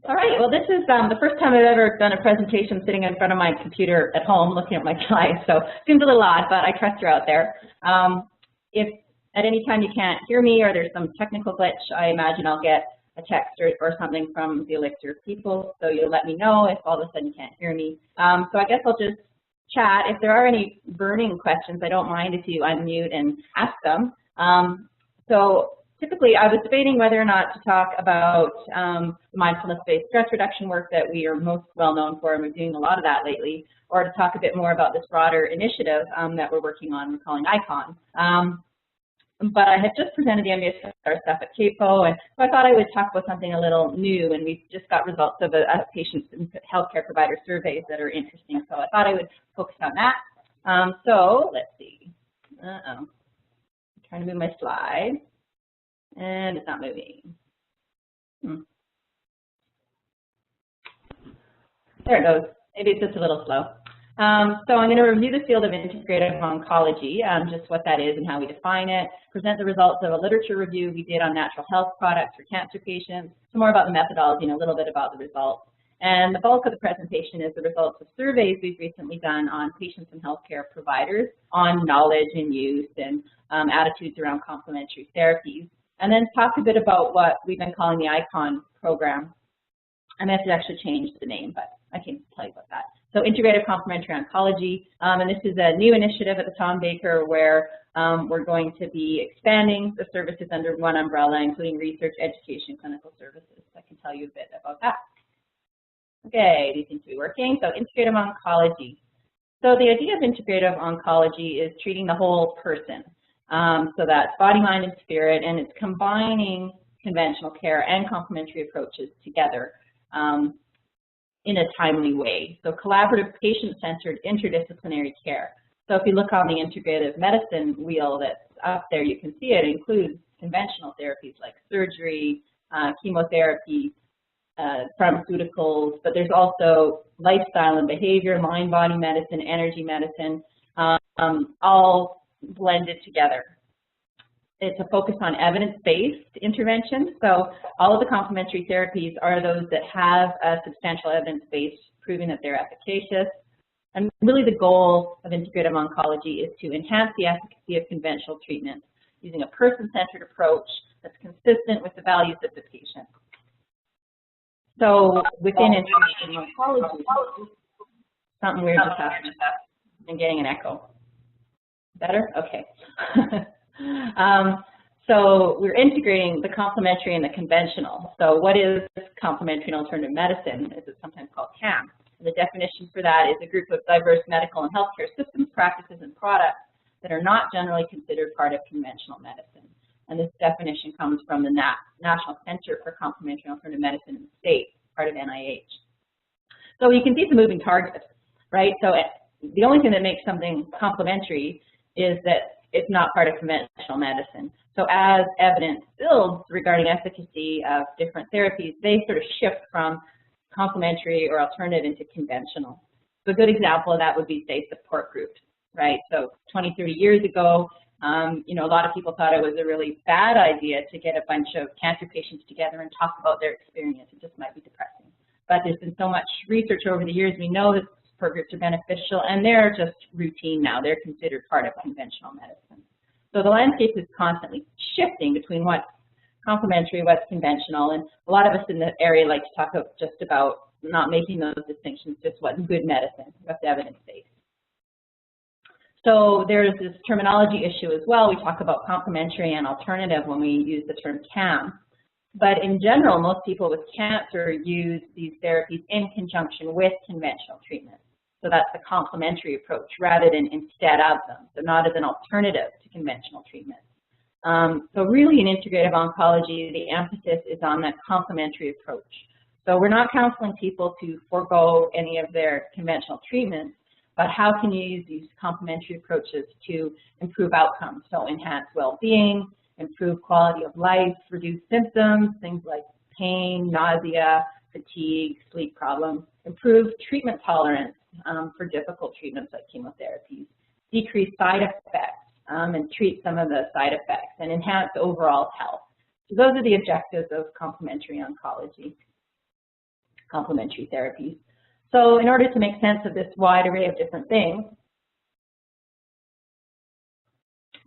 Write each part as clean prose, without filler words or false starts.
All right, well, this is the first time I've ever done a presentation sitting in front of my computer at home looking at my slides, so it seems a little odd, but I trust you're out there. If at any time you can't hear me or there's some technical glitch, I imagine I'll get a text or something from the Elixir people, so you'll let me know if all of a sudden you can't hear me. So I guess I'll just chat. If there are any burning questions, I don't mind if you unmute and ask them. So typically, I was debating whether or not to talk about mindfulness-based stress reduction work that we are most well known for, and we're doing a lot of that lately, or to talk a bit more about this broader initiative that we're working on, we're calling ICON. But I had just presented the MBSR stuff at CAPO, and so I thought I would talk about something a little new, and we've just got results of a patient and healthcare provider surveys that are interesting, so I thought I would focus on that. So let's see. I'm trying to move my slide. And it's not moving. There it goes. Maybe it's just a little slow. So I'm going to review the field of integrative oncology, just what that is and how we define it, present the results of a literature review we did on natural health products for cancer patients, some more about the methodology and a little bit about the results. And the bulk of the presentation is the results of surveys we've recently done on patients and healthcare providers on knowledge and use and attitudes around complementary therapies. And then talk a bit about what we've been calling the ICON program. I may have to actually change the name, but I can tell you about that. So Integrative Complementary ONcology, and this is a new initiative at the Tom Baker where we're going to be expanding the services under one umbrella, including research, education, clinical services. I can tell you a bit about that. Okay, these seem to be working. So integrative oncology. So the idea of integrative oncology is treating the whole person. So that's body, mind, and spirit, and it's combining conventional care and complementary approaches together in a timely way. So collaborative, patient-centered, interdisciplinary care. So if you look on the integrative medicine wheel that's up there, you can see it includes conventional therapies like surgery, chemotherapy, pharmaceuticals, but there's also lifestyle and behavior, mind-body medicine, energy medicine, all blended together. It's a focus on evidence-based intervention. So all of the complementary therapies are those that have a substantial evidence base proving that they're efficacious. And really the goal of integrative oncology is to enhance the efficacy of conventional treatment using a person-centered approach that's consistent with the values of the patient. So within integrative oncology, something weird just happened. I'm getting an echo. Better? Okay. So we're integrating the complementary and the conventional. So what is complementary and alternative medicine? Is it sometimes called CAM? And the definition for that is a group of diverse medical and healthcare systems, practices, and products that are not generally considered part of conventional medicine. And this definition comes from the National Center for Complementary and Alternative Medicine in the States, part of NIH. So you can see it's a moving target, right? So the only thing that makes something complementary is that it's not part of conventional medicine. So as evidence builds regarding efficacy of different therapies, they sort of shift from complementary or alternative into conventional. So a good example of that would be, say, support groups, right? So 20, 30 years ago, you know, a lot of people thought it was a really bad idea to get a bunch of cancer patients together and talk about their experience. It just might be depressing. But there's been so much research over the years, we know that support groups are beneficial, and they're just routine now. They're considered part of conventional medicine. So the landscape is constantly shifting between what's complementary, what's conventional, and a lot of us in the area like to talk just about not making those distinctions, just what's good medicine, what's evidence-based. So there's this terminology issue as well. We talk about complementary and alternative when we use the term CAM. But in general, most people with cancer use these therapies in conjunction with conventional treatment. So that's the complementary approach rather than instead of them, so not as an alternative to conventional treatment. So really in integrative oncology, the emphasis is on that complementary approach. So we're not counseling people to forego any of their conventional treatments, but how can you use these complementary approaches to improve outcomes, so enhance well-being, improve quality of life, reduce symptoms, things like pain, nausea, fatigue, sleep problems, improve treatment tolerance for difficult treatments like chemotherapies, decrease side effects and treat some of the side effects, and enhance overall health. So those are the objectives of complementary oncology. complementary therapies. So in order to make sense of this wide array of different things,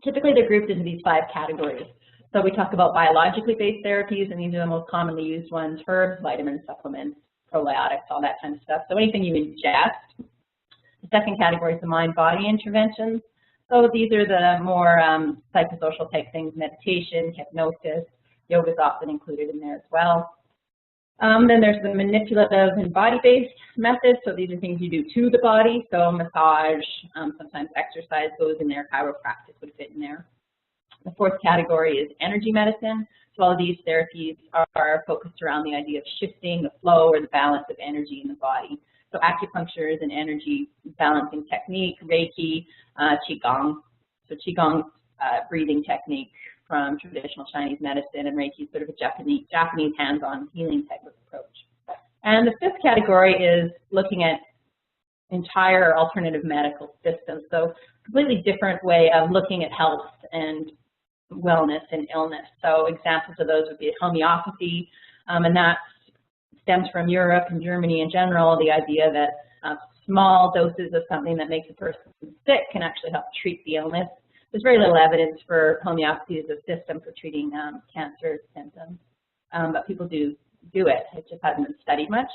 typically they're grouped into these 5 categories. So we talk about biologically based therapies, and these are the most commonly used ones: herbs, vitamins, supplements, probiotics, all that kind of stuff. So anything you ingest. The second category is the mind-body interventions. So these are the more psychosocial type things: meditation, hypnosis, yoga is often included in there as well. Then there's the manipulative and body-based methods. So these are things you do to the body. So massage, sometimes exercise goes in there, chiropractic would fit in there. The fourth category is energy medicine. So all of these therapies are focused around the idea of shifting the flow or the balance of energy in the body. So acupuncture is an energy balancing technique, Reiki, Qigong. So Qigong breathing technique from traditional Chinese medicine, and Reiki is sort of a Japanese hands-on healing type of approach. And the fifth category is looking at entire alternative medical systems. So completely different way of looking at health and wellness and illness. So examples of those would be homeopathy, and that stems from Europe and Germany in general, the idea that small doses of something that makes a person sick can actually help treat the illness. There's very little evidence for homeopathy as a system for treating cancer symptoms, but people do it. It just hasn't been studied much.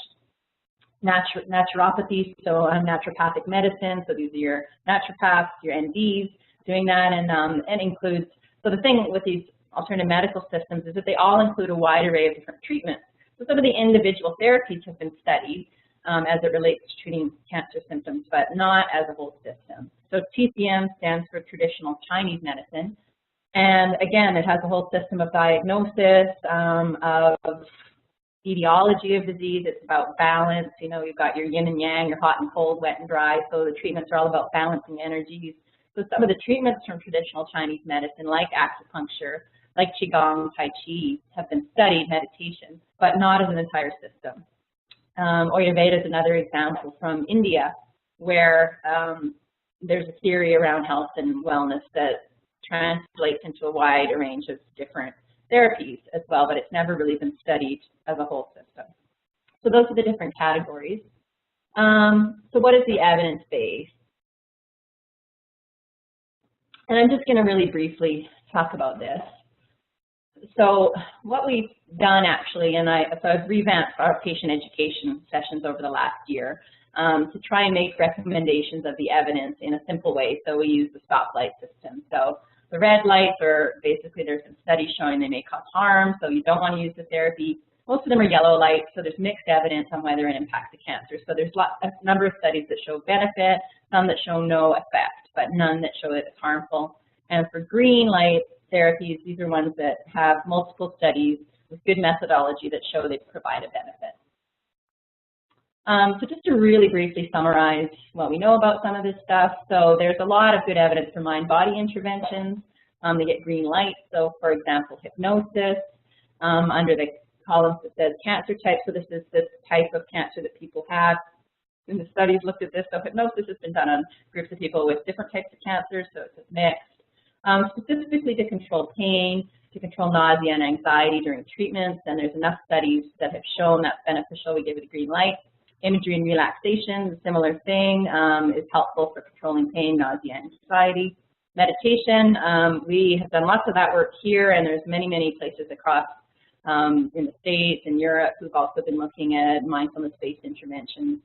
Naturopathy, so naturopathic medicine, so these are your naturopaths, your NDs doing that, and includes, so the thing with these alternative medical systems is that they all include a wide array of different treatments. So some of the individual therapies have been studied as it relates to treating cancer symptoms, but not as a whole system. So TCM stands for Traditional Chinese Medicine, and again, it has a whole system of diagnosis, of etiology of disease. It's about balance. You know, you've got your yin and yang, your hot and cold, wet and dry. So the treatments are all about balancing energies. So some of the treatments from traditional Chinese medicine, like acupuncture, like Qigong, Tai Chi, have been studied, meditation, but not as an entire system. Ayurveda is another example from India, where there's a theory around health and wellness that translates into a wide range of different therapies as well, but it's never really been studied as a whole system. So those are the different categories. So what is the evidence base? And I'm just going to really briefly talk about this. So what we've done actually, and so I've revamped our patient education sessions over the last year to try and make recommendations of the evidence in a simple way. So we use the stoplight system. So the red lights are basically, there's some studies showing they may cause harm, so you don't want to use the therapy. Most of them are yellow lights, so there's mixed evidence on whether it impacts the cancer. So there's a number of studies that show benefit, some that show no effect, but none that show that it's harmful. And for green light therapies, these are ones that have multiple studies with good methodology that show they provide a benefit. So just to really briefly summarize what we know about some of this stuff. So there's a lot of good evidence for mind-body interventions. They get green light. So for example, hypnosis, under the columns that says cancer type. So this is this type of cancer that people have. And the studies looked at this. So hypnosis has been done on groups of people with different types of cancer, so it's mixed. Specifically to control pain, to control nausea and anxiety during treatments, and there's enough studies that have shown that's beneficial. We give it a green light. Imagery and relaxation, a similar thing, is helpful for controlling pain, nausea, and anxiety. Meditation, we have done lots of that work here, and there's many, many places across in the States and Europe who've also been looking at mindfulness-based interventions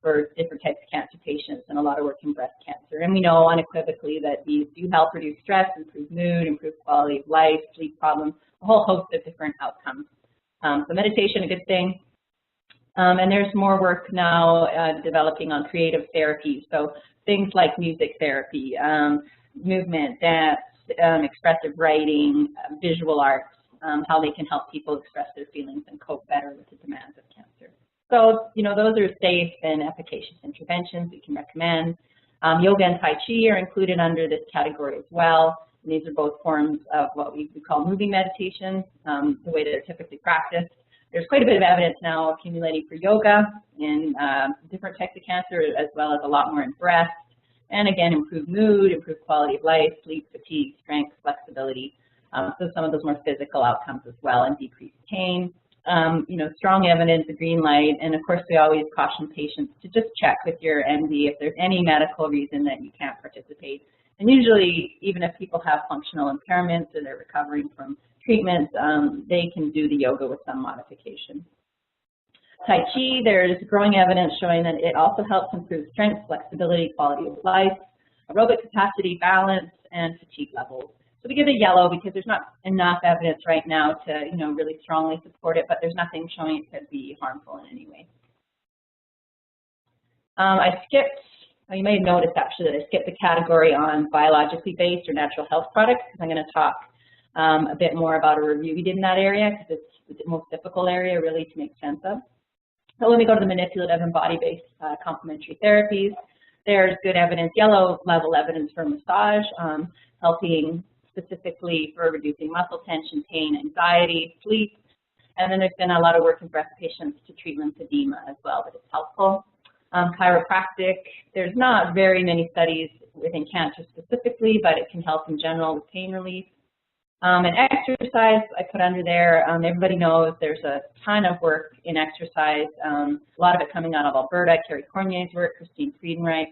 for different types of cancer patients, and a lot of work in breast cancer. And we know unequivocally that these do help reduce stress, improve mood, improve quality of life, sleep problems, a whole host of different outcomes. So meditation, a good thing. And there's more work now developing on creative therapies. So things like music therapy, movement, dance, expressive writing, visual arts, how they can help people express their feelings and cope better with the demands of cancer. So, you know, those are safe and efficacious interventions we can recommend. Yoga and Tai Chi are included under this category as well. And these are both forms of what we call moving meditation, the way that they're typically practiced. There's quite a bit of evidence now accumulating for yoga in different types of cancer, as well as a lot more in breast. And again, improve mood, improve quality of life, sleep, fatigue, strength, flexibility. So some of those more physical outcomes as well, and decreased pain. you know, strong evidence, a green light, and of course we always caution patients to just check with your MD if there's any medical reason that you can't participate. And usually, even if people have functional impairments or they're recovering from treatments, they can do the yoga with some modification. Tai Chi, there's growing evidence showing that it also helps improve strength, flexibility, quality of life, aerobic capacity, balance, and fatigue levels. So we give it yellow because there's not enough evidence right now to, you know, really strongly support it, but there's nothing showing it could be harmful in any way. I skipped, you may have noticed actually that I skipped the category on biologically based or natural health products because I'm going to talk a bit more about a review we did in that area because it's the most difficult area really to make sense of. So when we go to the manipulative and body-based complementary therapies, there's good evidence, yellow level evidence for massage, helping specifically for reducing muscle tension, pain, anxiety, sleep. And then there's been a lot of work in breast patients to treat lymphedema as well, but it's helpful. Chiropractic, there's not very many studies within cancer specifically, but it can help in general with pain relief. And exercise, I put under there, everybody knows there's a ton of work in exercise, a lot of it coming out of Alberta, Carrie Cornier's work, Christine Friedenreich,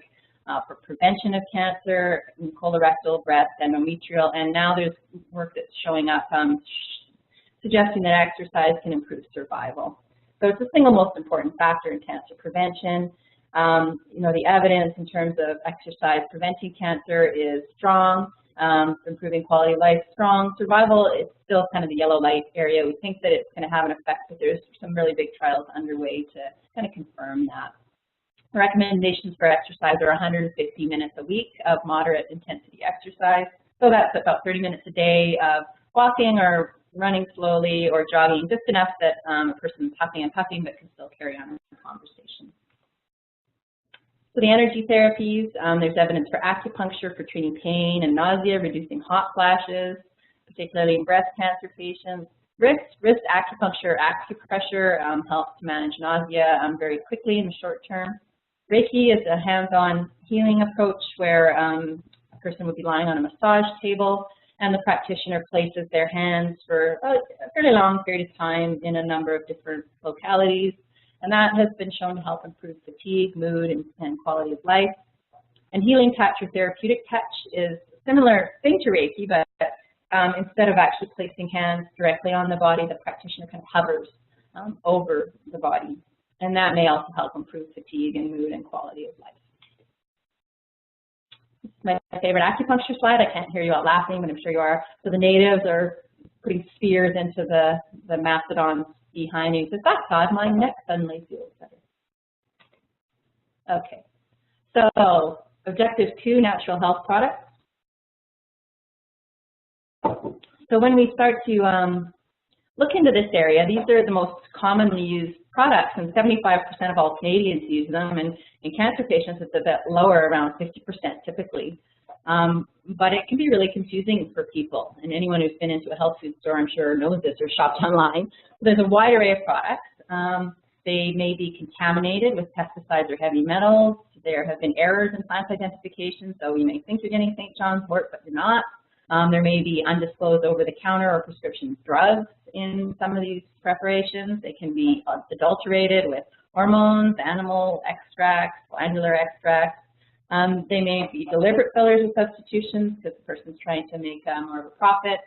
for prevention of cancer, colorectal, breast, endometrial, and now there's work that's showing up suggesting that exercise can improve survival. So it's the single most important factor in cancer prevention. You know, the evidence in terms of exercise preventing cancer is strong. Improving quality of life, strong. Survival, it's still kind of the yellow light area. We think that it's going to have an effect, but there's some really big trials underway to kind of confirm that. Recommendations for exercise are 150 minutes a week of moderate intensity exercise. So that's about 30 minutes a day of walking or running slowly or jogging, just enough that a person's huffing and puffing but can still carry on a conversation. So the energy therapies, there's evidence for acupuncture for treating pain and nausea, reducing hot flashes, particularly in breast cancer patients. Wrist acupuncture, acupressure helps to manage nausea very quickly in the short term. Reiki is a hands-on healing approach where a person would be lying on a massage table and the practitioner places their hands for a fairly long period of time in a number of different localities. And that has been shown to help improve fatigue, mood, and quality of life. And healing touch or therapeutic touch is a similar thing to Reiki, but instead of actually placing hands directly on the body, the practitioner kind of hovers over the body. And that may also help improve fatigue and mood and quality of life. This is my favorite acupuncture slide. I can't hear you all laughing, but I'm sure you are. So the natives are putting spears into the mastodons behind you. Says, that's odd, my neck suddenly feels better. Okay, so objective 2, natural health products. So when we start to look into this area, these are the most commonly used products, and 75% of all Canadians use them, and in cancer patients it's a bit lower, around 50% typically. But it can be really confusing for people, and anyone who's been into a health food store, I'm sure, knows this or shopped online. There's a wide array of products. They may be contaminated with pesticides or heavy metals. There have been errors in plant identification, so you may think you're getting St. John's wort, but you're not. There may be undisclosed over-the-counter or prescription drugs in some of these preparations. They can be adulterated with hormones, animal extracts, glandular extracts. They may be deliberate fillers or substitutions because the person's trying to make more of a profit.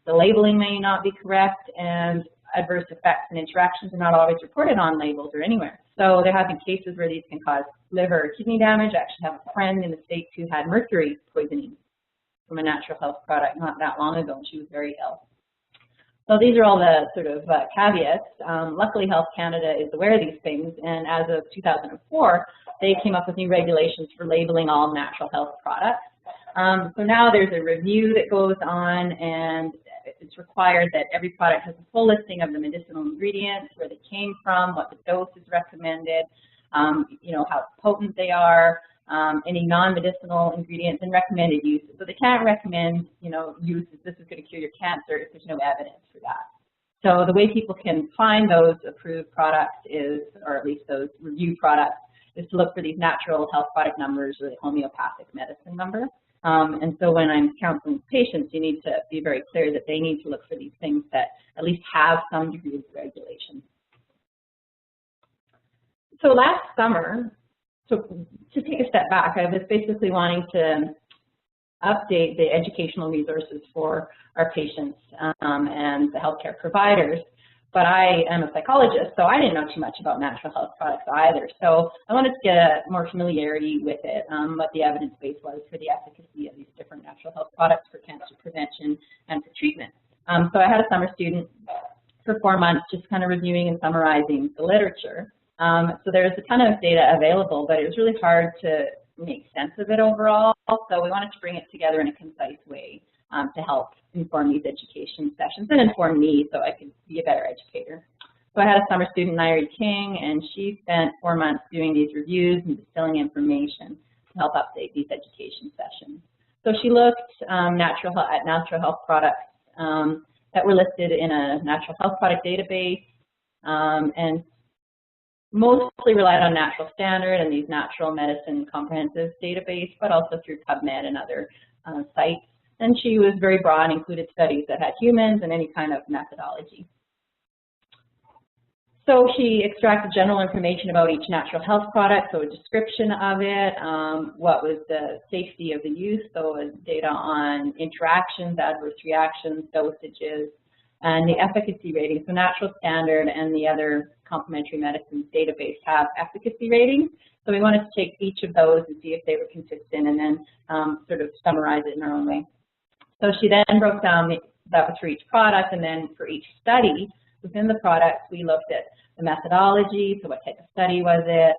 The labeling may not be correct, and adverse effects and interactions are not always reported on labels or anywhere. So there have been cases where these can cause liver or kidney damage. I actually have a friend in the States who had mercury poisoning from a natural health product not that long ago, and she was very ill. So these are all the sort of caveats. Luckily, Health Canada is aware of these things, and as of 2004, they came up with new regulations for labeling all natural health products. So now there's a review that goes on, and it's required that every product has a full listing of the medicinal ingredients, where they came from, what the dose is recommended, you know, how potent they are, any non-medicinal ingredients, and recommended uses. So they can't recommend, you know, uses, this is going to cure your cancer if there's no evidence for that. So the way people can find those approved products is, or at least those reviewed products, is to look for these natural health product numbers or the homeopathic medicine number. And so when I'm counseling patients, you need to be very clear that they need to look for these things that at least have some degree of regulation. So last summer, so to take a step back, I was basically wanting to update the educational resources for our patients and the healthcare providers. But I am a psychologist, so I didn't know too much about natural health products either. So I wanted to get a more familiarity with it, what the evidence base was for the efficacy of these different natural health products for cancer prevention and for treatment. So I had a summer student for 4 months just kind of reviewing and summarizing the literature. So there's a ton of data available, but it was really hard to make sense of it overall. So we wanted to bring it together in a concise way to help inform these education sessions and inform me so I could be a better educator. So I had a summer student, Nairi King, and she spent 4 months doing these reviews and distilling information to help update these education sessions. So she looked at natural health products that were listed in a natural health product database and mostly relied on Natural Standard and these natural medicine comprehensive database, but also through PubMed and other sites. And she was very broad, included studies that had humans and any kind of methodology. So she extracted general information about each natural health product, so a description of it, what was the safety of the use, so data on interactions, adverse reactions, dosages, and the efficacy rating. So Natural Standard and the other complementary medicines database have efficacy ratings. So we wanted to take each of those and see if they were consistent and then sort of summarize it in our own way. So she then broke down that was for each product, and then for each study within the product, we looked at the methodology, so what type of study was it,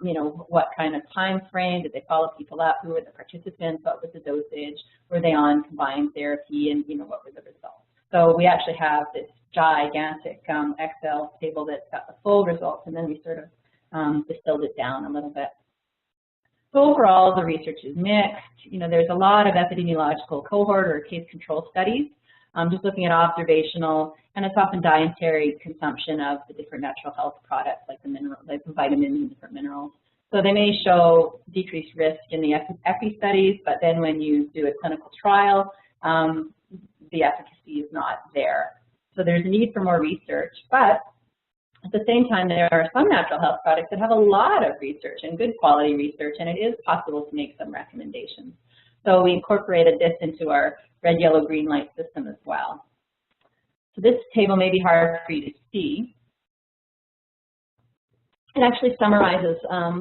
you know, what kind of time frame, did they follow people up, who were the participants, what was the dosage, were they on combined therapy, and you know, what were the results. So we actually have this gigantic Excel table that's got the full results, and then we sort of distilled it down a little bit. So overall, the research is mixed. You know, there's a lot of epidemiological cohort or case control studies, just looking at observational, and it's often dietary consumption of the different natural health products like the vitamins and different minerals. So they may show decreased risk in the epi studies, but then when you do a clinical trial, the efficacy is not there. So there's a need for more research, but at the same time, there are some natural health products that have a lot of research and good quality research, and it is possible to make some recommendations. So we incorporated this into our red, yellow, green light system as well. So this table may be hard for you to see. It actually summarizes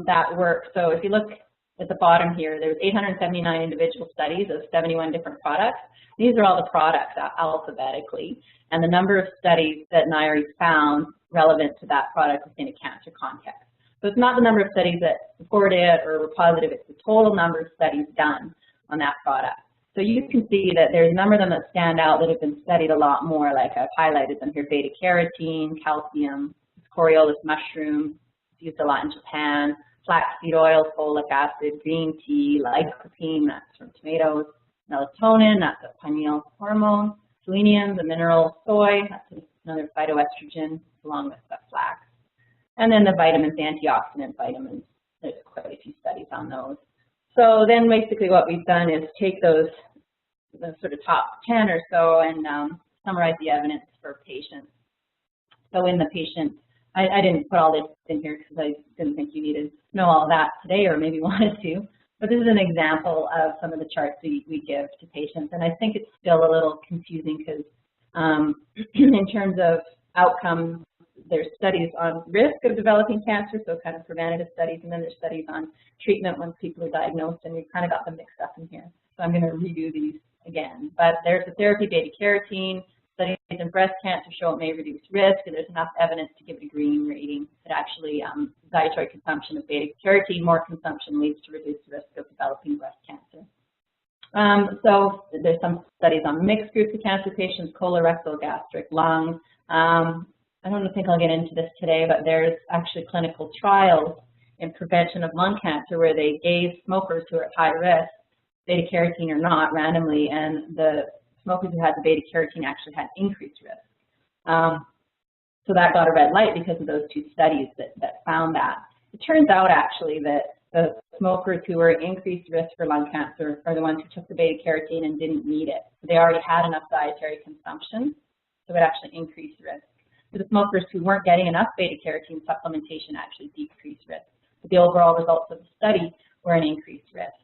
that work. So if you look at the bottom here, there's 879 individual studies of 71 different products. These are all the products alphabetically, and the number of studies that Nairi found relevant to that product within a cancer context. So it's not the number of studies that support it or were positive, it's the total number of studies done on that product. So you can see that there's a number of them that stand out that have been studied a lot more, like I've highlighted them here: beta-carotene, calcium, Coriolis mushroom, it's used a lot in Japan, flaxseed oil, folic acid, green tea, lycopene, that's from tomatoes, melatonin, that's a pineal hormone, selenium, the mineral soy, that's another phytoestrogen, along with the flax. And then the vitamins, antioxidant vitamins, there's quite a few studies on those. So then basically what we've done is take those, the sort of top 10 or so, and summarize the evidence for patients. So in the patient, I didn't put all this in here because I didn't think you needed to know all that today, or maybe wanted to, but this is an example of some of the charts we give to patients, and I think it's still a little confusing because in terms of outcomes, there's studies on risk of developing cancer, so kind of preventative studies, and then there's studies on treatment once people are diagnosed, and we've kind of got them mixed up in here. So I'm going to redo these again. But there's the therapy beta-carotene. Studies in breast cancer show it may reduce risk, and there's enough evidence to give it a green rating that actually dietary consumption of beta-carotene, more consumption, leads to reduced risk of developing breast cancer. So there's some studies on mixed groups of cancer patients: colorectal, gastric, lung. I don't think I'll get into this today, but there's actually clinical trials in prevention of lung cancer where they gave smokers who are at high risk, beta-carotene or not, randomly, and the smokers who had the beta-carotene actually had increased risk. So that got a red light because of those two studies that found that. It turns out actually that The smokers who were at increased risk for lung cancer are the ones who took the beta-carotene and didn't need it. They already had enough dietary consumption, so it actually increased risk. For the smokers who weren't getting enough beta-carotene, supplementation actually decreased risk. But the overall results of the study were an increased risk.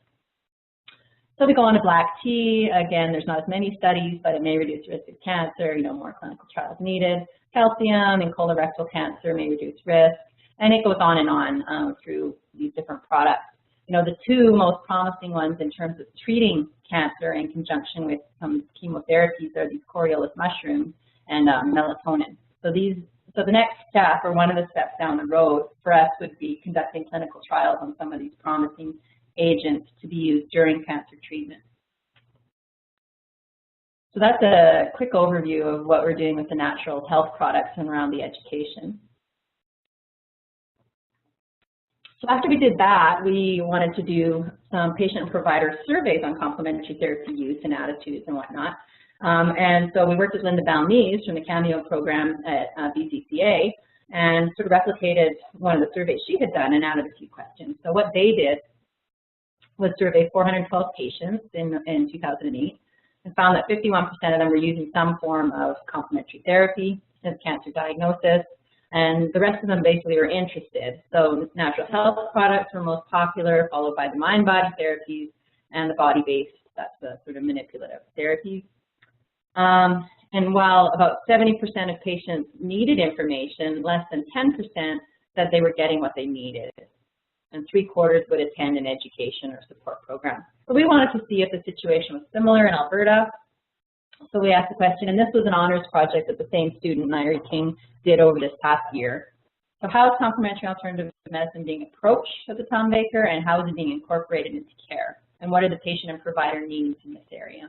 So we go on to black tea. Again, there's not as many studies, but it may reduce risk of cancer. More clinical trials needed. Calcium in colorectal cancer may reduce risk. And it goes on and on through these different products. The two most promising ones in terms of treating cancer in conjunction with some chemotherapies are these Coriolis mushrooms and melatonin. So the next step, or one of the steps down the road for us, would be conducting clinical trials on some of these promising agents to be used during cancer treatment. So that's a quick overview of what we're doing with the natural health products and around the education. So after we did that, we wanted to do some patient and provider surveys on complementary therapy use and attitudes and whatnot. And so we worked with Linda Balmise from the Cameo program at BCCA and sort of replicated one of the surveys she had done and added a few questions. So what they did was survey 412 patients in 2008 and found that 51% of them were using some form of complementary therapy since cancer diagnosis, and the rest of them basically were interested. So the natural health products were most popular, followed by the mind-body therapies and the body-based, that's the sort of manipulative therapies. And while about 70% of patients needed information, less than 10% said they were getting what they needed. And 3/4 would attend an education or support program. So we wanted to see if the situation was similar in Alberta. So we asked the question, and this was an honors project that the same student, Nairi King, did over this past year. So how is complementary alternative medicine being approached at the Tom Baker, and how is it being incorporated into care? And what are the patient and provider needs in this area?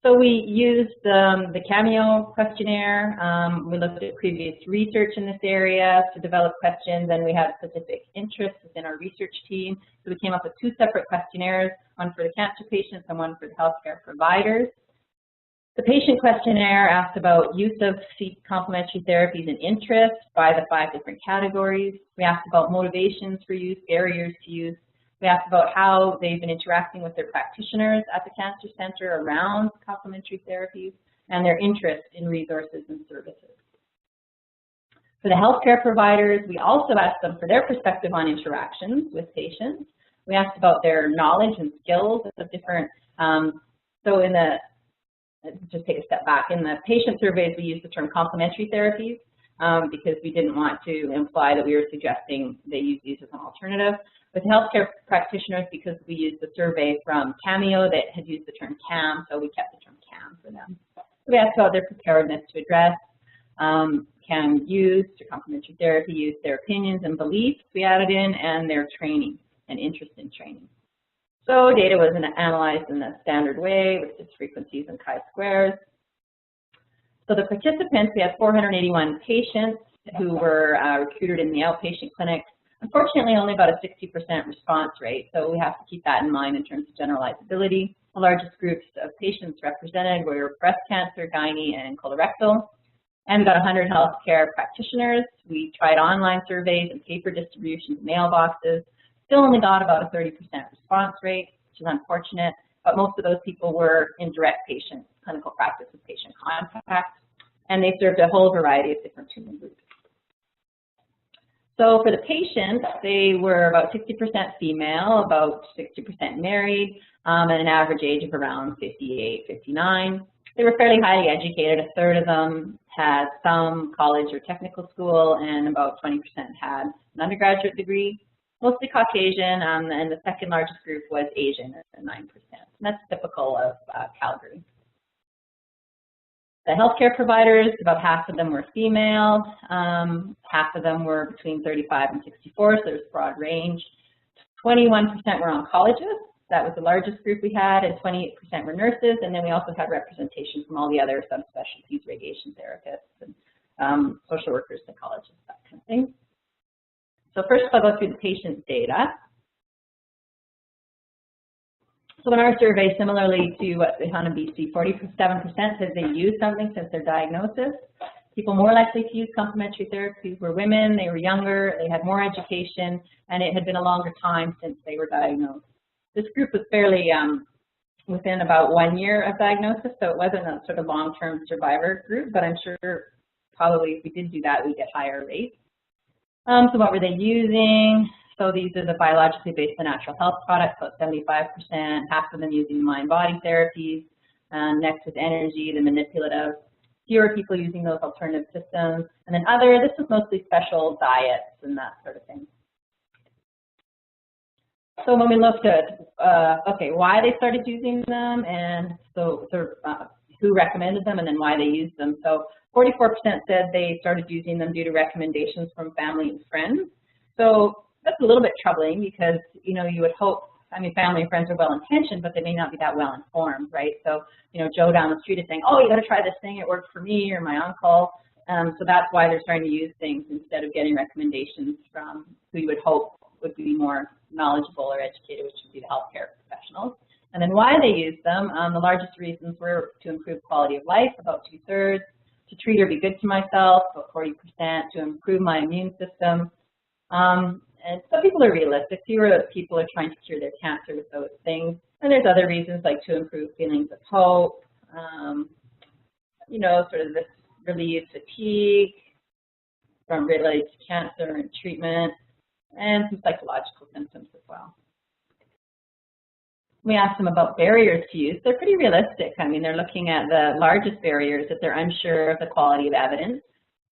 So we used the Cameo questionnaire. We looked at previous research in this area to develop questions, and we had specific interests within our research team. So we came up with 2 separate questionnaires, one for the cancer patients and one for the healthcare providers. The patient questionnaire asked about use of complementary therapies and interest by the 5 different categories. We asked about motivations for use, barriers to use. We asked about how they've been interacting with their practitioners at the cancer center around complementary therapies and their interest in resources and services. For the healthcare providers, we also asked them for their perspective on interactions with patients. We asked about their knowledge and skills of different, let's just take a step back. In the patient surveys, we used the term complementary therapies because we didn't want to imply that we were suggesting they use these as an alternative. With healthcare practitioners, because we used the survey from Cameo that had used the term CAM, so we kept the term CAM for them. So we asked about their preparedness to address CAM use, or complementary therapy use, their opinions and beliefs we added in, and their training and interest in training. So data was analyzed in the standard way with its frequencies and chi-squares. So the participants, we had 481 patients who were recruited in the outpatient clinics. Unfortunately, only about a 60% response rate, so we have to keep that in mind in terms of generalizability. The largest groups of patients represented were breast cancer, gynae, and colorectal. And we got 100 healthcare practitioners. We tried online surveys and paper distribution to mailboxes. Still only got about a 30% response rate, which is unfortunate, but most of those people were in direct patient clinical practice with patient contact, and they served a whole variety of different tumor groups. So for the patients, they were about 60% female, about 60% married, and an average age of around 58, 59. They were fairly highly educated. A third of them had some college or technical school, and about 20% had an undergraduate degree. Mostly Caucasian, and the second largest group was Asian at 9%. And that's typical of Calgary. The healthcare providers, about half of them were female, half of them were between 35 and 64, so there's a broad range. 21% were oncologists, that was the largest group we had, and 28% were nurses, and then we also had representation from all the other subspecialties, radiation therapists, and social workers, psychologists, that kind of thing. So first I'll go through the patient data. So in our survey, similarly to what we found in BC, 47% said they used something since their diagnosis. People more likely to use complementary therapies were women, they were younger, they had more education, and it had been a longer time since they were diagnosed. This group was fairly within about 1 year of diagnosis, so it wasn't a sort of long-term survivor group, but I'm sure probably if we did do that, we'd get higher rates. So what were they using? So these are the biologically based and natural health products, about 75%, half of them using mind-body therapies. Next is energy, the manipulative. Fewer people using those alternative systems. And then other, this was mostly special diets and that sort of thing. So when we looked at, okay, why they started using them and so who recommended them and then why they used them. So 44% said they started using them due to recommendations from family and friends. So that's a little bit troubling because, you know, you would hope, I mean, family and friends are well-intentioned, but they may not be that well-informed, right? So, you know, Joe down the street is saying, oh, you got to try this thing. It worked for me or my uncle. So that's why they're starting to use things instead of getting recommendations from who you would hope would be more knowledgeable or educated, which would be the healthcare professionals. And then why they use them, the largest reasons were to improve quality of life, about 2/3, to treat or be good to myself, about 40%, to improve my immune system. And some people are realistic. Fewer people are trying to cure their cancer with those things. And there's other reasons like to improve feelings of hope, you know, sort of this relieve fatigue from related to cancer and treatment, and some psychological symptoms as well. We asked them about barriers to use. They're pretty realistic. I mean, they're looking at the largest barriers that they're unsure of the quality of evidence.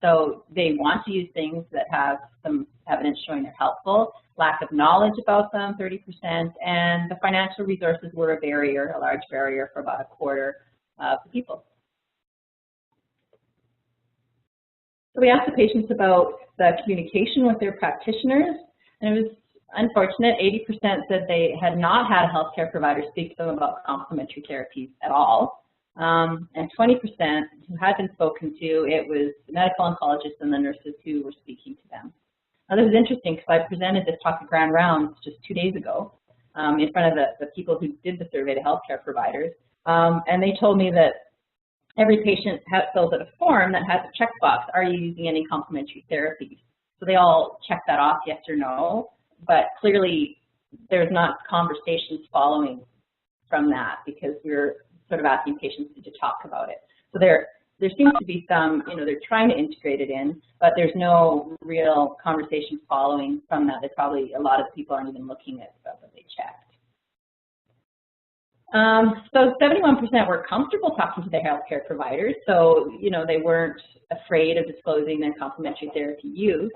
So they want to use things that have some evidence showing they're helpful, lack of knowledge about them, 30%, and the financial resources were a barrier, a large barrier for about 1/4 of the people. So we asked the patients about the communication with their practitioners, and it was unfortunate. 80% said they had not had a healthcare provider speak to them about complementary therapies at all. And 20% who had been spoken to, it was the medical oncologists and the nurses who were speaking to them. Now this is interesting because I presented this talk at Grand Rounds just 2 days ago in front of the people who did the survey to healthcare providers. And they told me that every patient fills out a form that has a checkbox, are you using any complementary therapies? So they all check that off, yes or no, but clearly there's not conversations following from that because we're sort of asking patients to talk about it. So there seems to be some, you know, they're trying to integrate it in, but there's no real conversation following from that. They probably, a lot of people aren't even looking at stuff that they checked. So 71% were comfortable talking to their healthcare providers. So, you know, they weren't afraid of disclosing their complementary therapy use,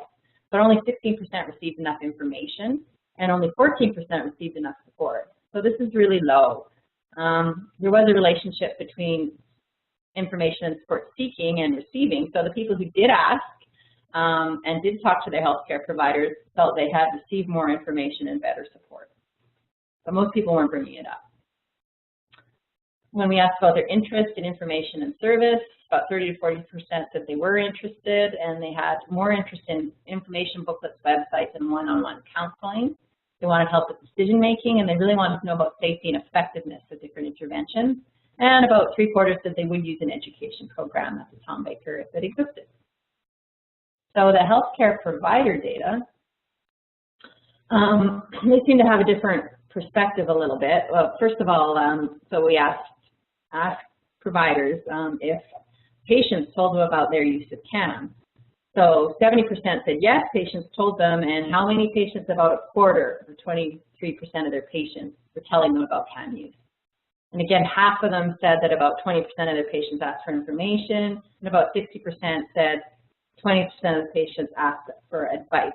but only 16% received enough information and only 14% received enough support. So this is really low. There was a relationship between information and support seeking and receiving. So the people who did ask and did talk to their healthcare providers felt they had received more information and better support. But most people weren't bringing it up. When we asked about their interest in information and service, about 30 to 40% said they were interested, and they had more interest in information booklets, websites, and one-on-one counseling. They wanted help with decision making, and they really wanted to know about safety and effectiveness of different interventions. And about 3/4 said they would use an education program at the Tom Baker if it existed. So the healthcare provider data, they seem to have a different perspective a little bit. Well, first of all, so we asked providers if patients told them about their use of CAM. So 70% said yes, patients told them, and how many patients? About 1/4, or 23% of their patients were telling them about CAM use. And again, half of them said that about 20% of their patients asked for information, and about 60% said 20% of the patients asked for advice.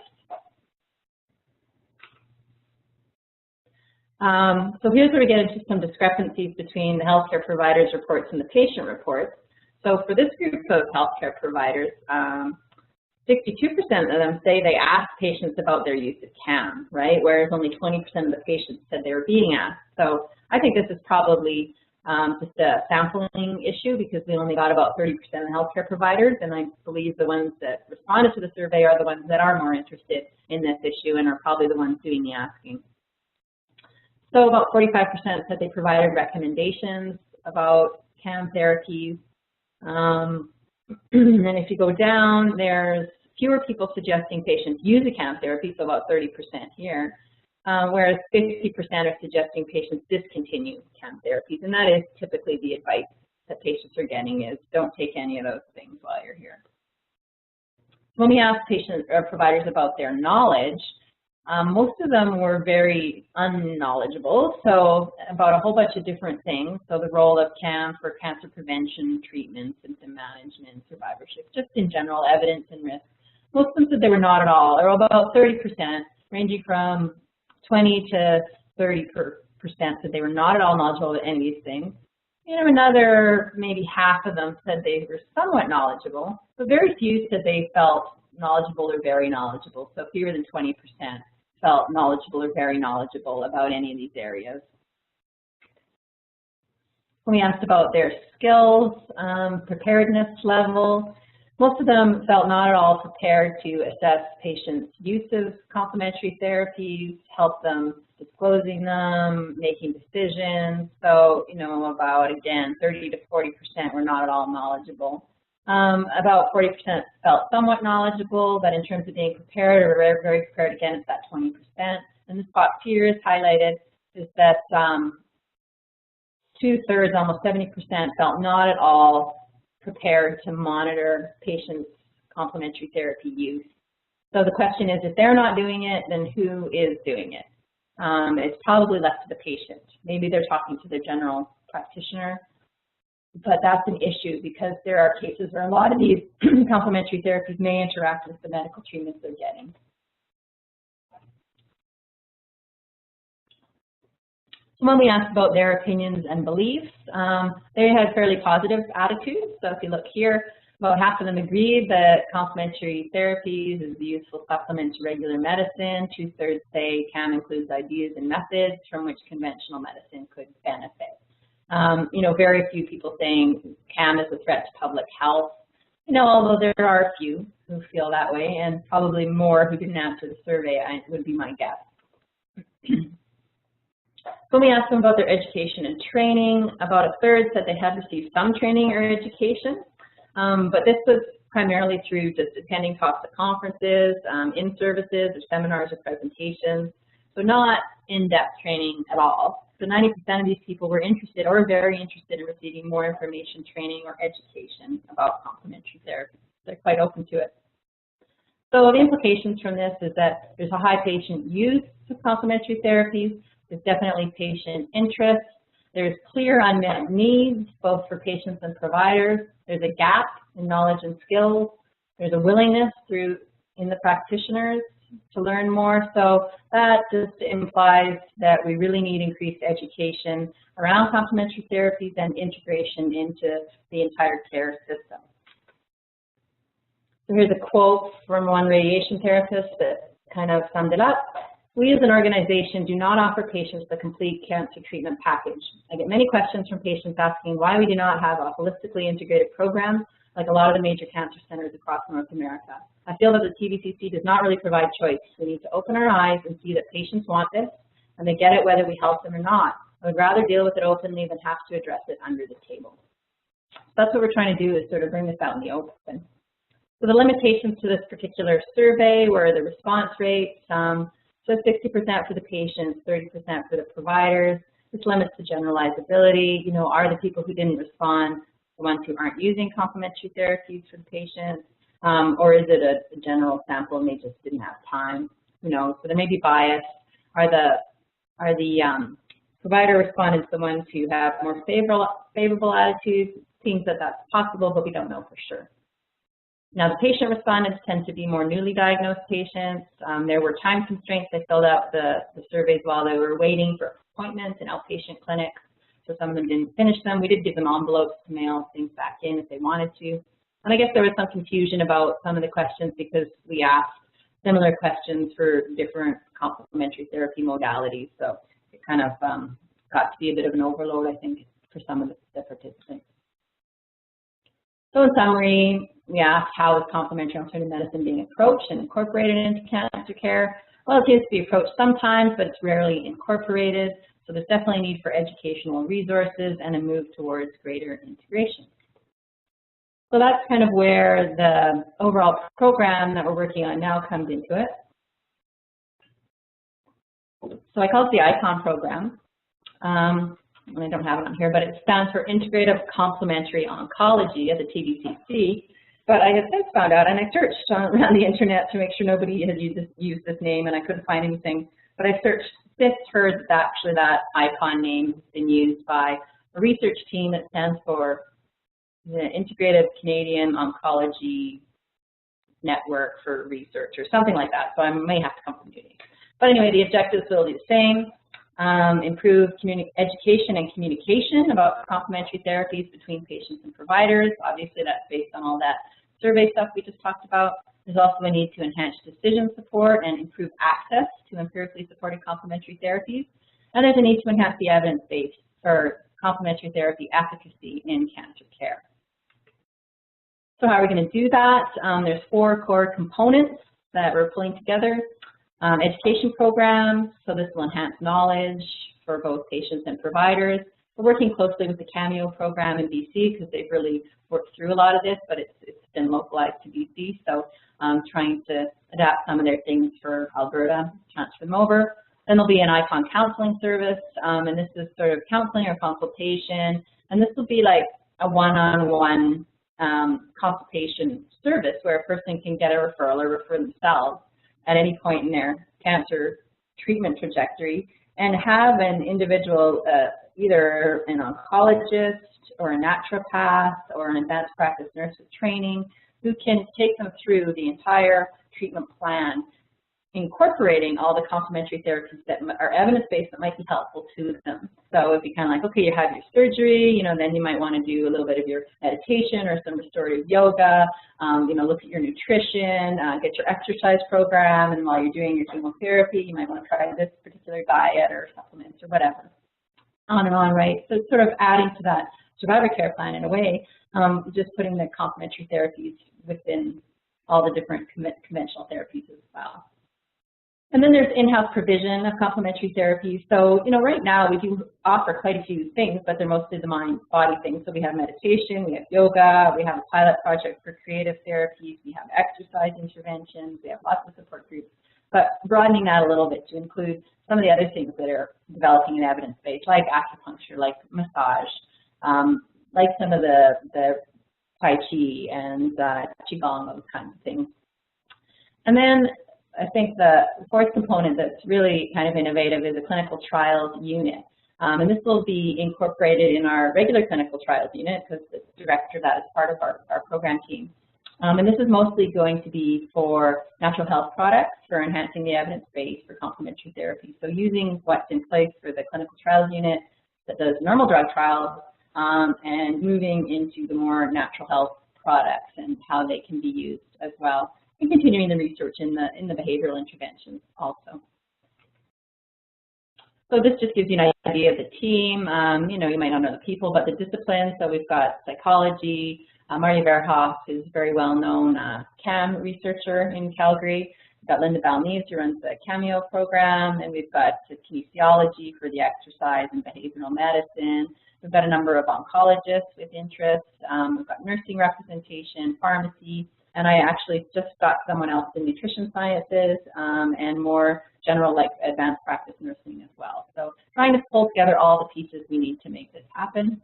So here's where we get into some discrepancies between the healthcare providers' reports and the patient reports. So for this group of healthcare providers, 62% of them say they asked patients about their use of CAM, right? Whereas only 20% of the patients said they were being asked. So I think this is probably just a sampling issue because we only got about 30% of healthcare providers, and I believe the ones that responded to the survey are the ones that are more interested in this issue and are probably the ones doing the asking. So about 45% said they provided recommendations about CAM therapies. And if you go down, there's fewer people suggesting patients use a CAM therapy, so about 30% here, whereas 50% are suggesting patients discontinue CAM therapies, and that is typically the advice that patients are getting is don't take any of those things while you're here. When we asked patients or providers about their knowledge, most of them were very unknowledgeable, so about a whole bunch of different things. So the role of CAM for cancer prevention, treatment, symptom management, survivorship, just in general, evidence and risk. Most of them said they were not at all, or about 30%, ranging from 20 to 30% said they were not at all knowledgeable about any of these things. You know, another maybe half of them said they were somewhat knowledgeable, but very few said they felt knowledgeable or very knowledgeable. So fewer than 20% felt knowledgeable or very knowledgeable about any of these areas. When we asked about their skills, preparedness level, most of them felt not at all prepared to assess patients' use of complementary therapies, help them disclosing them, making decisions. So, you know, about, again, 30 to 40% were not at all knowledgeable. About 40% felt somewhat knowledgeable, but in terms of being prepared or very, very prepared, again, it's that 20%. And this box here is highlighted is that 2/3, almost 70%, felt not at all prepared to monitor patients' complementary therapy use. So the question is, if they're not doing it, then who is doing it? It's probably left to the patient. Maybe they're talking to their general practitioner, but that's an issue because there are cases where a lot of these complementary therapies may interact with the medical treatments they're getting. When we asked about their opinions and beliefs, they had fairly positive attitudes. So if you look here, about half of them agreed that complementary therapies is a useful supplement to regular medicine. 2/3 say CAM includes ideas and methods from which conventional medicine could benefit. You know, very few people saying CAM is a threat to public health. You know, although there are a few who feel that way, and probably more who didn't answer the survey, would be my guess. When we asked them about their education and training, about 1/3 said they had received some training or education, but this was primarily through just attending talks at conferences, in-services, or seminars or presentations, so not in-depth training at all. So 90% of these people were interested or very interested in receiving more information, training, or education about complementary therapy. They're quite open to it. So the implications from this is that there's a high patient use of complementary therapies. There's definitely patient interest. There's clear unmet needs, both for patients and providers. There's a gap in knowledge and skills. There's a willingness in the practitioners to learn more. So that just implies that we really need increased education around complementary therapies and integration into the entire care system. So here's a quote from one radiation therapist that kind of summed it up. "We as an organization do not offer patients the complete cancer treatment package. I get many questions from patients asking why we do not have a holistically integrated program like a lot of the major cancer centers across North America. I feel that the TVCC does not really provide choice. We need to open our eyes and see that patients want this, and they get it whether we help them or not. I would rather deal with it openly than have to address it under the table." So that's what we're trying to do, is sort of bring this out in the open. So the limitations to this particular survey were the response rates. So 60% for the patients, 30% for the providers. This limits the generalizability. You know, are the people who didn't respond the ones who aren't using complementary therapies for the patients? Or is it a general sample and they just didn't have time? You know, so there may be bias. Are the provider respondents the ones who have more favorable attitudes? It seems that that's possible, but we don't know for sure. Now, the patient respondents tend to be more newly diagnosed patients. There were time constraints. They filled out the surveys while they were waiting for appointments in outpatient clinics, so some of them didn't finish them. We did give them envelopes to mail things back in if they wanted to. And I guess there was some confusion about some of the questions because we asked similar questions for different complementary therapy modalities, so it kind of got to be a bit of an overload, I think, for some of the participants. So in summary, we asked how is complementary alternative medicine being approached and incorporated into cancer care? Well, it seems to be approached sometimes, but it's rarely incorporated. So there's definitely a need for educational resources and a move towards greater integration. So that's kind of where the overall program that we're working on now comes into it. So I call it the ICON program. I don't have it on here, but it stands for Integrative Complementary ONcology at the TVCC. But I have since found out, and I searched around the internet to make sure nobody had used this name, and I couldn't find anything. But I searched, since heard that actually that ICON name has been used by a research team that stands for the Integrative Canadian Oncology Network for Research or something like that. So I may have to come from uni. But anyway, the objectives will be the same. Improve education and communication about complementary therapies between patients and providers. Obviously, that's based on all that survey stuff we just talked about. There's also a need to enhance decision support and improve access to empirically supported complementary therapies. And there's a need to enhance the evidence base for complementary therapy efficacy in cancer care. So how are we going to do that? There's 4 core components that we're pulling together. Education programs, so this will enhance knowledge for both patients and providers. We're working closely with the Cameo program in BC because they've really worked through a lot of this, but it's been localized to BC, so trying to adapt some of their things for Alberta, transfer them over. Then there'll be an ICON counseling service, and this is sort of counseling or consultation, and this will be like a one-on-one consultation service where a person can get a referral or refer themselves at any point in their cancer treatment trajectory and have an individual, either an oncologist or a naturopath or an advanced practice nurse with training who can take them through the entire treatment plan, incorporating all the complementary therapies that are evidence-based that might be helpful to them. So it'd be kind of like, okay, you have your surgery, you know, then you might want to do a little bit of your meditation or some restorative yoga, you know, look at your nutrition, get your exercise program, and while you're doing your chemotherapy, you might want to try this particular diet or supplements or whatever. On and on, right? So it's sort of adding to that survivor care plan in a way, just putting the complementary therapies within all the different conventional therapies as well. And then there's in-house provision of complementary therapies. So, you know, right now we do offer quite a few things, but they're mostly the mind-body things. So we have meditation, we have yoga, we have a pilot project for creative therapies, we have exercise interventions, we have lots of support groups. But broadening that a little bit to include some of the other things that are developing an evidence base, like acupuncture, like massage, like some of the Tai Chi and Qigong, those kinds of things. And then I think the 4th component that's really kind of innovative is a clinical trials unit. And this will be incorporated in our regular clinical trials unit because the director of that is part of our program team. And this is mostly going to be for natural health products for enhancing the evidence base for complementary therapy. So using what's in place for the clinical trials unit that does normal drug trials and moving into the more natural health products and how they can be used as well. And continuing the research in the behavioral interventions also. So this just gives you an idea of the team. You know, you might not know the people, but the disciplines. So we've got psychology. Marty Verhoff is a very well-known CAM researcher in Calgary. We've got Linda Balnese, who runs the Cameo program, and we've got kinesiology for the exercise and behavioral medicine. We've got a number of oncologists with interest. We've got nursing representation, pharmacy. And I actually just got someone else in nutrition sciences and more general, like advanced practice nursing as well. So trying to pull together all the pieces we need to make this happen.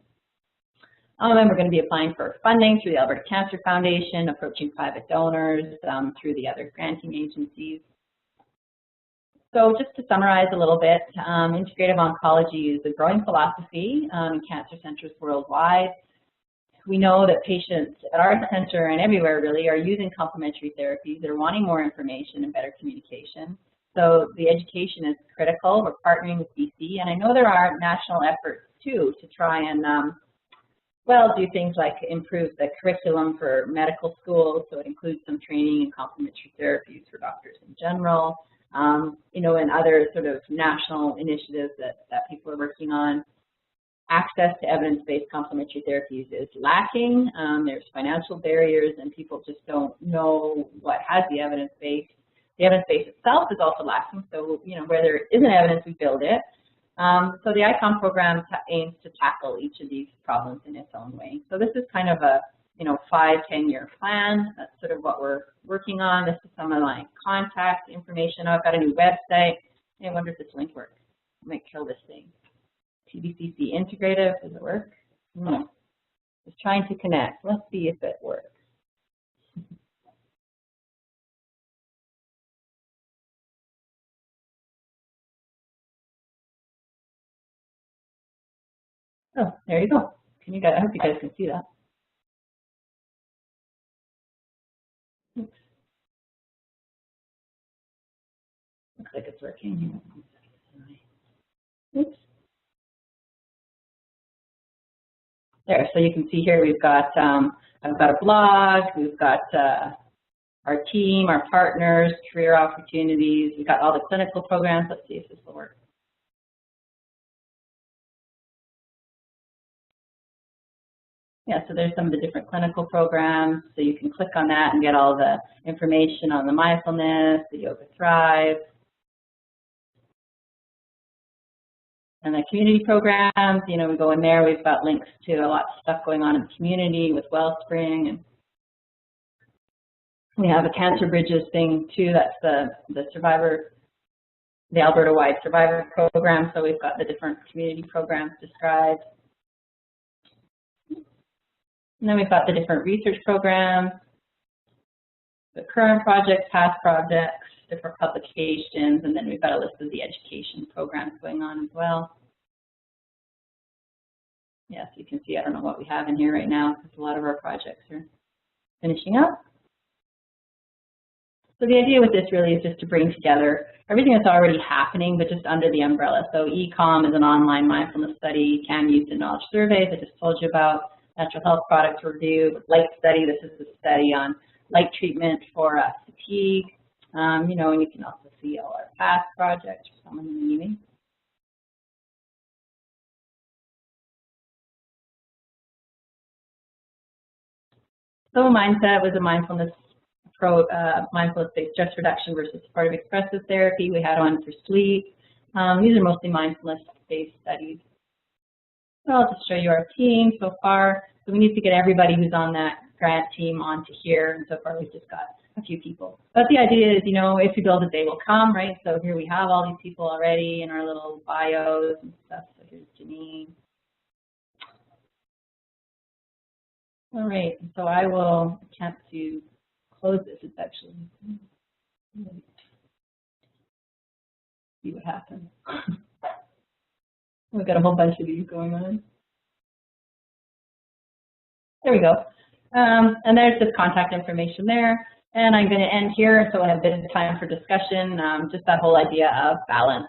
And we're going to be applying for funding through the Alberta Cancer Foundation, approaching private donors through the other granting agencies. So just to summarize a little bit, integrative oncology is a growing philosophy in cancer centers worldwide. We know that patients at our center and everywhere really are using complementary therapies. They're wanting more information and better communication. So the education is critical. We're partnering with BC, and I know there are national efforts too to try and, well, do things like improve the curriculum for medical schools, so it includes some training in complementary therapies for doctors in general, you know, and other sort of national initiatives that people are working on. Access to evidence-based complementary therapies is lacking. There's financial barriers, and people just don't know what has the evidence base. The evidence base itself is also lacking, so you know where there isn't evidence, we build it. So the ICON program aims to tackle each of these problems in its own way. So this is kind of a 5-10 year plan. That's sort of what we're working on. This is some of my contact information. I've got a new website. I wonder if this link works. I might kill this thing. TBCC Integrative, does it work? No. Just trying to connect. Let's see if it works. Oh, there you go. I hope you guys can see that. Oops. Looks like it's working. Oops. There, so you can see here we've got, I've got a blog, we've got our team, our partners, career opportunities, we've got all the clinical programs. Let's see if this will work. Yeah, so there's some of the different clinical programs, so you can click on that and get all the information on the mindfulness, the Yoga Thrive, and the community programs. We go in there, we've got links to a lot of stuff going on in the community with Wellspring, and we have a Cancer Bridges thing too. That's the Alberta-wide Survivor program, so we've got the different community programs described. And then we've got the different research programs, the current projects, past projects, different publications, and then we've got a list of the education programs going on as well. Yes, you can see, I don't know what we have in here right now because a lot of our projects are finishing up. So the idea with this really is just to bring together everything that's already happening, but just under the umbrella. So ECOM is an online mindfulness study, CAM Youth and Knowledge Surveys I just told you about, natural health products review, light study. This is the study on light treatment for fatigue. And you can also see all our past projects for someone in the meeting. So mindset was a mindfulness-based stress reduction versus supportive expressive therapy. We had one for sleep. These are mostly mindfulness-based studies. So I'll just show you our team so far. So we need to get everybody who's on that grant team onto here, and so far we've just got a few people. But the idea is, if you build it, they will come, right? So here we have all these people already in our little bios and stuff. So here's Janine. All right, so I will attempt to close this. It's actually, see what happens. We've got a whole bunch of these going on. There we go. And there's just contact information there. And I'm going to end here so I have a bit of time for discussion, just that whole idea of balance.